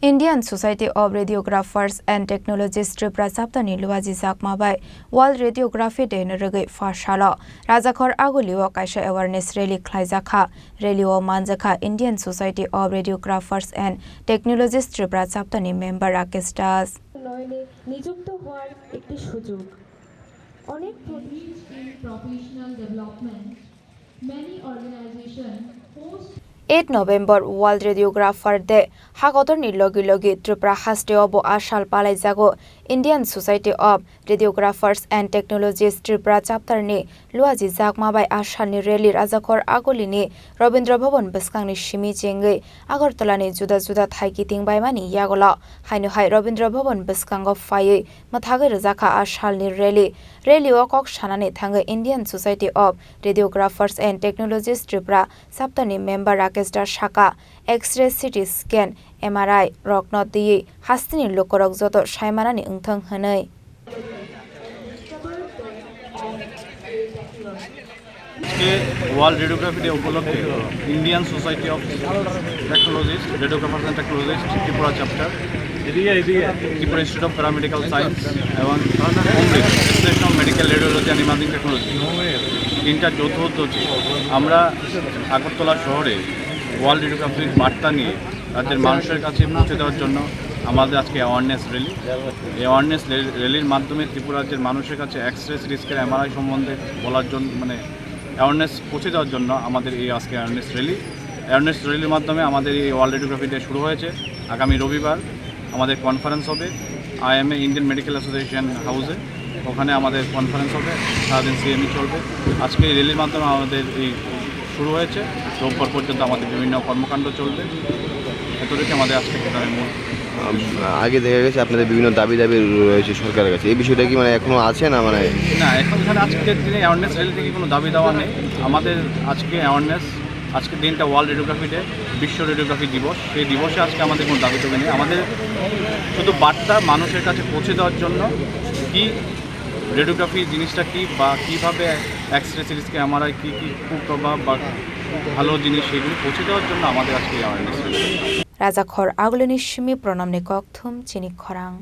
Indian Society of Radiographers and Technologists Tripura Saptani Luaji Zakmabai World Radiography Day Rugwi Phasalo Rajakhor Auguli Kaisa Awarness Rally Khlaijakha Rally Manjakha Indian Society of Radiographers and Technologists Tripura Saptani member Rakesh Das নিযুক্ত হওয়ার একটি সুযোগ অনেক professional development many organizations host 8 November World Radiographer Day Hagotor ni logi logi Tripura haste obo ashal palai jago Indian Society of Radiographers and Technologists Tripura chapter ni luaji jakma bai ashal ni rally Rajakhor Auguli ni Rabindra Bhavan beskang ni shimi chengai Agartala ni juda juda thaiki tingbai mani yagola hainu hai Rabindra Bhavan beskang of fai mathagai rajakha ashal ni rally o kok shanani thangai Indian Society of Radiographers and Technologists Tripura saptani member Kaisa Shaka X-ray CT scan MRI rokno diye hastini lokorok joto saimanani ungthang hanai World Radiography Day উপলক্ষে Indian Society of Technologists, Radiographers and Technologists Tripura chapter, Tripura Institute of Paramedical Science এবং Association Medical Radiology and Imaging Technology তিনটা যৌথ উদ্যোগে আমরা আগরতলা শহরে world রেডিওগ্রাফির বার্তা নিয়ে রাজ্যের মানুষের কাছে পৌঁছে দেওয়ার জন্য আমাদের আজকে অ্যাওয়ারনেস র্যালি। এই অ্যাওয়ারনেস র্যালির মাধ্যমে ত্রিপুরা রাজ্যের মানুষের কাছে এক্স-রে সিটি স্ক্যান এমআরআই সম্বন্ধে বলার জন্য অ্যাওয়ারনেস পৌঁছে দেওয়ার জন্য আমাদের এই আজকে অ্যাওয়ারনেস র্যালির মাধ্যমে আমাদের এই ওয়ার্ল্ড রেডিওগ্রাফি ডে শুরু হয়েছে। আগামী রবিবার আমাদের কনফারেন্স হবে IMA ইন্ডিয়ান মেডিকেল অ্যাসোসিয়েশন হাউসে, ওখানে আমাদের কনফারেন্স হবে, সারাদিন CME চলবে। আজকে এই র্যালির মাধ্যমে আমাদের এই শুরু হয়েছে, রোববার পর্যন্ত আমাদের বিভিন্ন কর্মকাণ্ড চলবে। এতটুকু আমাদের আজকে প্রধানের মূল। আগে দেখা গেছে আপনাদের বিভিন্ন দাবি রয়েছে সরকারের কাছে, এই বিষয়টা কি এখনো আছে না? না, এখন এখানে আজকের দিনে অ্যাওয়ারনেস র্যালি থেকে কোনো দাবি দেওয়া নেই। আমাদের আজকে অ্যাওয়ারনেস, আজকের দিনটা ওয়ার্ল্ড রেডিওগ্রাফি ডে, বিশ্ব রেডিওগ্রাফি দিবস। সেই দিবসে আজকে আমাদের কোনো দাবি নেই। আমাদের শুধু বার্তা মানুষের কাছে পৌঁছে দেওয়ার জন্য কি রেডিওগ্রাফি জিনিসটা কি বা কীভাবে এক্স-রে সিটি স্ক্যান এমআরআই কী কুপ্রভাব বা ভালো জিনিস সেগুলো পৌঁছে দেওয়ার জন্য আমাদের আজকে awareness. Rajakhor Auguli ni shimi pronam ni kokthum Chini Khorang